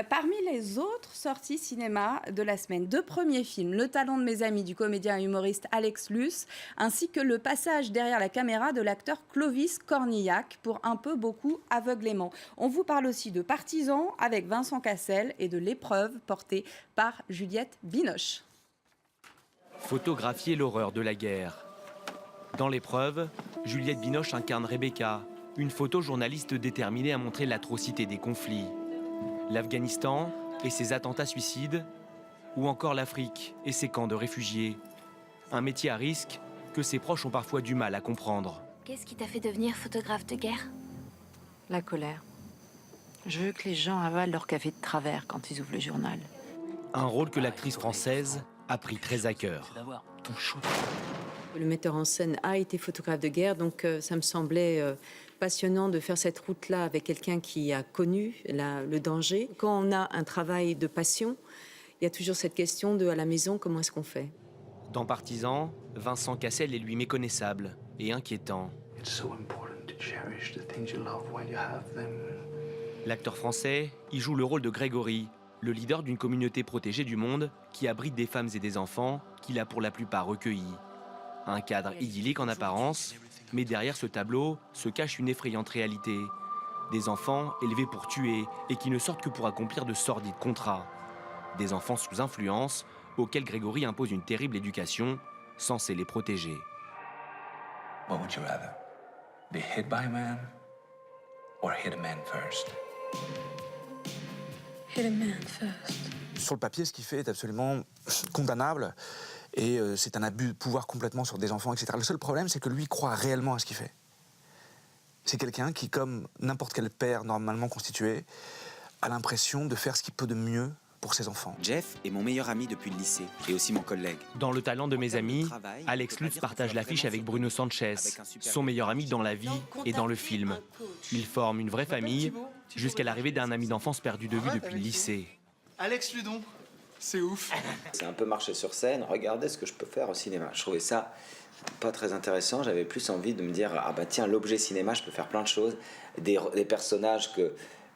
Parmi les autres sorties cinéma de la semaine, deux premiers films, Le talent de mes amis du comédien et humoriste Alex Luce, ainsi que le passage derrière la caméra de l'acteur Clovis Cornillac pour Un peu beaucoup aveuglément. On vous parle aussi de Partisans avec Vincent Cassel et de L'épreuve portée par Juliette Binoche. Photographier l'horreur de la guerre. Dans L'épreuve, Juliette Binoche incarne Rebecca, une photojournaliste déterminée à montrer l'atrocité des conflits. L'Afghanistan et ses attentats suicides, ou encore l'Afrique et ses camps de réfugiés. Un métier à risque que ses proches ont parfois du mal à comprendre. Qu'est-ce qui t'a fait devenir photographe de guerre? La colère. Je veux que les gens avalent leur café de travers quand ils ouvrent le journal. Un rôle que l'actrice française a pris très à cœur. Le metteur en scène a été photographe de guerre, donc ça me semblait passionnant de faire cette route-là avec quelqu'un qui a connu le danger. Quand on a un travail de passion, il y a toujours cette question de à la maison, comment est-ce qu'on fait? Dans Partisans, Vincent Cassel est lui méconnaissable et inquiétant. L'acteur français y joue le rôle de Grégory, le leader d'une communauté protégée du monde qui abrite des femmes et des enfants qu'il a pour la plupart recueillis. Un cadre idyllique en apparence, mais derrière ce tableau se cache une effrayante réalité. Des enfants élevés pour tuer et qui ne sortent que pour accomplir de sordides contrats. Des enfants sous influence auxquels Grégory impose une terrible éducation censée les protéger. What would you rather? Be hit by a man or hit a man first? Hit a man first. Sur le papier, ce qu'il fait est absolument condamnable et c'est un abus de pouvoir complètement sur des enfants, etc. Le seul problème, c'est que lui croit réellement à ce qu'il fait. C'est quelqu'un qui, comme n'importe quel père normalement constitué, a l'impression de faire ce qu'il peut de mieux pour ses enfants. Jeff est mon meilleur ami depuis le lycée et aussi mon collègue. Dans Le talent de mes amis, Alex Lutz partage l'affiche avec Bruno Sanchez, son meilleur ami dans la vie et dans le film. Ils forment une vraie famille jusqu'à l'arrivée d'un ami d'enfance perdu de vue depuis le lycée. Alex Ludon, c'est ouf. C'est un peu marcher sur scène, regarder ce que je peux faire au cinéma. Je trouvais ça pas très intéressant, j'avais plus envie de me dire ah bah tiens, l'objet cinéma, je peux faire plein de choses, des personnages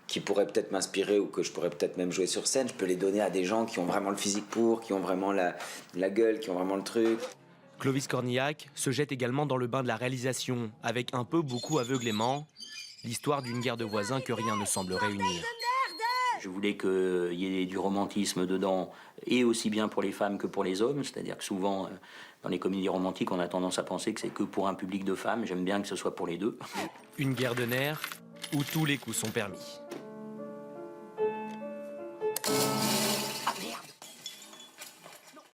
qui pourraient peut-être m'inspirer ou que je pourrais peut-être même jouer sur scène, je peux les donner à des gens qui ont vraiment le physique pour, qui ont vraiment la gueule, qui ont vraiment le truc. Clovis Cornillac se jette également dans le bain de la réalisation, avec Un peu beaucoup aveuglément, l'histoire d'une guerre de voisins que rien ne semble réunir. Je voulais qu'il y ait du romantisme dedans, et aussi bien pour les femmes que pour les hommes, c'est-à-dire que souvent, dans les comédies romantiques, on a tendance à penser que c'est que pour un public de femmes. J'aime bien que ce soit pour les deux. Une guerre de nerfs où tous les coups sont permis.